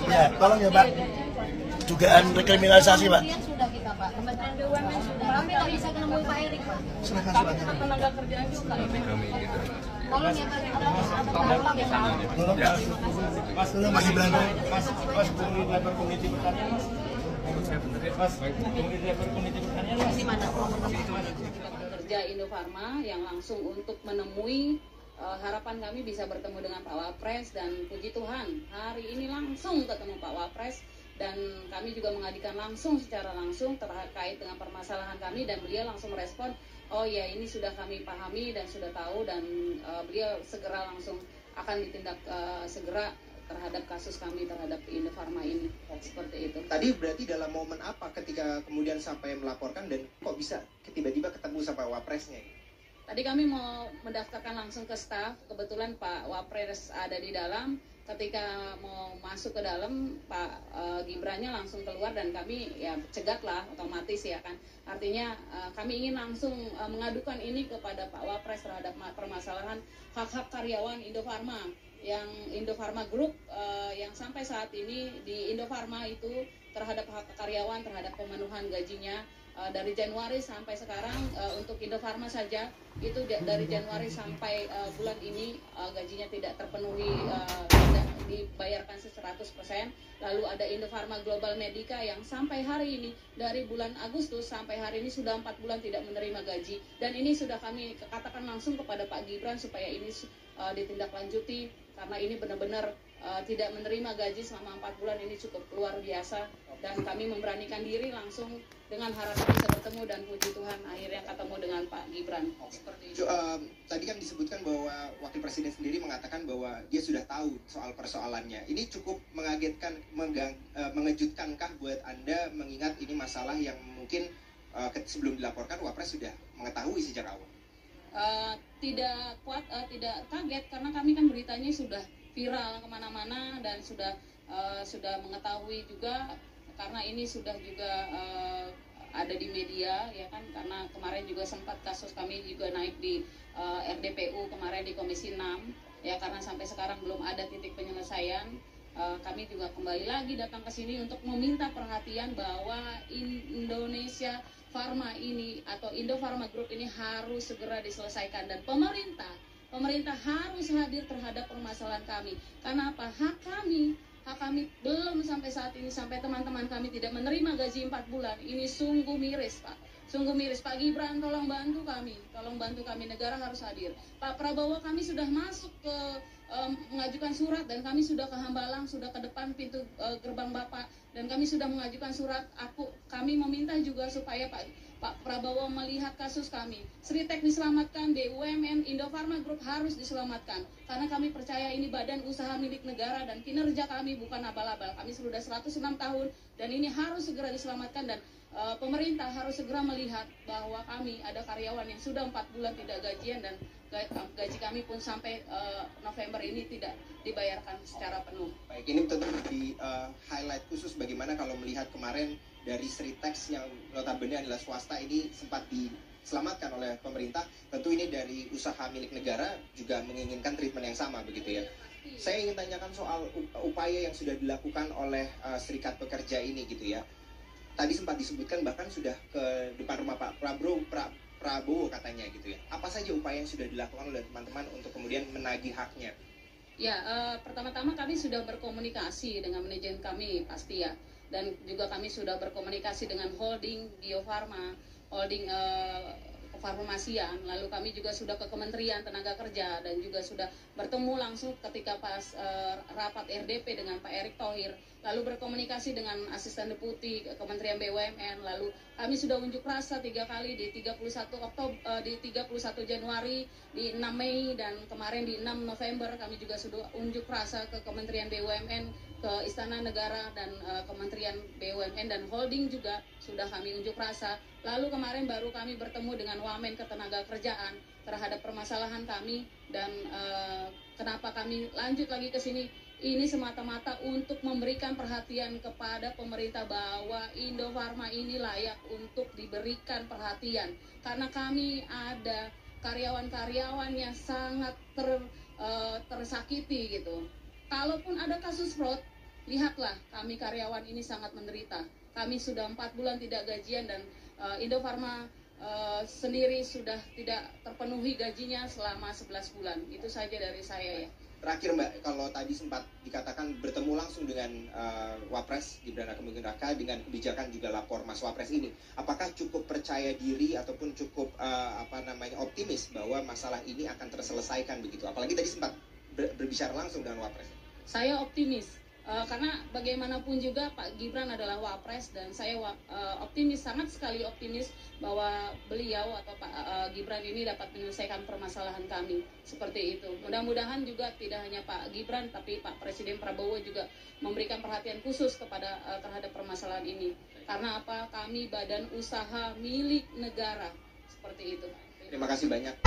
Ya, tolong ya Pak. Dugaan rekriminalisasi Pak. Sudah kita Pak. Kementerian BUMN sudah. Kami nggak bisa menemui Pak Erik Pak. Silakan Kami silakan. tenaga kerjaan juga. Tolong ya Pak. Tolong ya Pak. Tolong. Mas, tolong Mas Gibran. Mas, pengurus lebar komite pertanian Mas. Mas, pengurus lebar komite pertanian Mas. Di mana? Kerja Indofarma yang langsung untuk menemui harapan kami bisa bertemu dengan Pak Wapres, dan puji Tuhan hari ini langsung ketemu Pak Wapres, dan kami juga mengajukan langsung secara langsung terkait dengan permasalahan kami, dan beliau langsung merespon, oh ya ini sudah kami pahami dan sudah tahu, dan beliau segera langsung akan ditindak segera terhadap kasus kami terhadap Indofarma ini, seperti itu. Tadi berarti dalam momen apa ketika kemudian sampai melaporkan dan kok bisa tiba-tiba ketemu sama Wapresnya? Tadi kami mau mendaftarkan langsung ke staf, kebetulan Pak Wapres ada di dalam. Ketika mau masuk ke dalam, Pak Gibrannya langsung keluar, dan kami ya cegat lah, otomatis ya kan. Artinya kami ingin langsung mengadukan ini kepada Pak Wapres terhadap permasalahan hak-hak karyawan Indofarma, yang Indofarma Group yang sampai saat ini di Indofarma itu terhadap hak karyawan, terhadap pemenuhan gajinya. Dari Januari sampai sekarang untuk Indofarma saja itu dari Januari sampai bulan ini gajinya tidak terpenuhi, tidak dibayarkan 100%. Lalu ada Indofarma Global Medica yang sampai hari ini dari bulan Agustus sampai hari ini sudah 4 bulan tidak menerima gaji, dan ini sudah kami katakan langsung kepada Pak Gibran supaya ini ditindaklanjuti, karena ini benar-benar tidak menerima gaji selama 4 bulan ini cukup luar biasa, dan kami memberanikan diri langsung dengan harapan bisa bertemu, dan puji Tuhan akhirnya ketemu dengan Pak Gibran. Seperti itu. Tadi kan disebutkan bahwa Wakil Presiden sendiri mengatakan bahwa dia sudah tahu soal persoalannya. Ini cukup mengagetkan, mengejutkankah buat Anda, mengingat ini masalah yang mungkin sebelum dilaporkan Wapres sudah mengetahui sejak awal? Tidak kaget, karena kami kan beritanya sudah viral kemana-mana, dan sudah mengetahui juga, karena ini sudah juga ada di media ya kan, karena kemarin juga sempat kasus kami juga naik di RDPU kemarin di Komisi 6 ya, karena sampai sekarang belum ada titik penyelesaian. Kami juga kembali lagi datang ke sini untuk meminta perhatian bahwa Indonesia Farma ini atau Indofarma Group ini harus segera diselesaikan, dan pemerintah harus hadir terhadap permasalahan kami. Karena apa? Hak kami belum sampai saat ini, sampai teman-teman kami tidak menerima gaji 4 bulan. Ini sungguh miris Pak, sungguh miris. Pak Gibran tolong bantu kami, negara harus hadir. Pak Prabowo, kami sudah masuk ke mengajukan surat, dan kami sudah ke Hambalang, sudah ke depan pintu gerbang Bapak, dan kami sudah mengajukan surat. Kami meminta juga supaya Pak Prabowo melihat kasus kami. Sritek diselamatkan, BUMN, Indofarma Group harus diselamatkan. Karena kami percaya ini badan usaha milik negara, dan kinerja kami bukan abal-abal. Kami sudah 106 tahun, dan ini harus segera diselamatkan, dan pemerintah harus segera melihat bahwa kami ada karyawan yang sudah 4 bulan tidak gajian, dan gaji kami pun sampai November ini tidak dibayarkan secara penuh. Baik, ini tentu di highlight khusus bagaimana kalau melihat kemarin dari Sritex yang notabene adalah swasta ini sempat diselamatkan oleh pemerintah. Tentu ini dari usaha milik negara juga menginginkan treatment yang sama begitu ya. Saya ingin tanyakan soal upaya yang sudah dilakukan oleh serikat pekerja ini gitu ya. Tadi sempat disebutkan bahkan sudah ke depan rumah Pak Prabowo katanya gitu ya. Apa saja upaya yang sudah dilakukan oleh teman-teman untuk kemudian menagih haknya? Ya, pertama-tama kami sudah berkomunikasi dengan manajemen kami pasti ya. Dan juga kami sudah berkomunikasi dengan holding Biofarma, holding kefarmasian. Lalu kami juga sudah ke Kementerian Tenaga Kerja, dan juga sudah bertemu langsung ketika pas rapat RDP dengan Pak Erick Thohir. Lalu berkomunikasi dengan asisten deputi Kementerian BUMN. Lalu kami sudah unjuk rasa 3 kali di 31 Januari, di 6 Mei, dan kemarin di 6 November kami juga sudah unjuk rasa ke Kementerian BUMN, ke Istana Negara, dan Kementerian BUMN dan holding juga sudah kami unjuk rasa. Lalu kemarin baru kami bertemu dengan Wamen Ketenagakerjaan terhadap permasalahan kami, dan kenapa kami lanjut lagi ke sini. Ini semata-mata untuk memberikan perhatian kepada pemerintah bahwa Indofarma ini layak untuk diberikan perhatian. Karena kami ada karyawan-karyawan yang sangat tersakiti gitu. Kalaupun ada kasus fraud, lihatlah kami karyawan ini sangat menderita. Kami sudah 4 bulan tidak gajian dan Indofarma sendiri sudah tidak terpenuhi gajinya selama 11 bulan. Itu saja dari saya ya. Terakhir Mbak, kalau tadi sempat dikatakan bertemu langsung dengan Wapres Gibran Rakabuming Raka dengan kebijakan juga lapor Mas Wapres ini, apakah cukup percaya diri ataupun cukup optimis bahwa masalah ini akan terselesaikan begitu? Apalagi tadi sempat berbicara langsung dengan Wapres. Saya optimis. Karena bagaimanapun juga Pak Gibran adalah Wapres dan saya optimis, sangat sekali optimis bahwa beliau atau Pak Gibran ini dapat menyelesaikan permasalahan kami seperti itu. Mudah-mudahan juga tidak hanya Pak Gibran tapi Pak Presiden Prabowo juga memberikan perhatian khusus kepada terhadap permasalahan ini. Karena apa? Kami badan usaha milik negara seperti itu. Terima kasih banyak.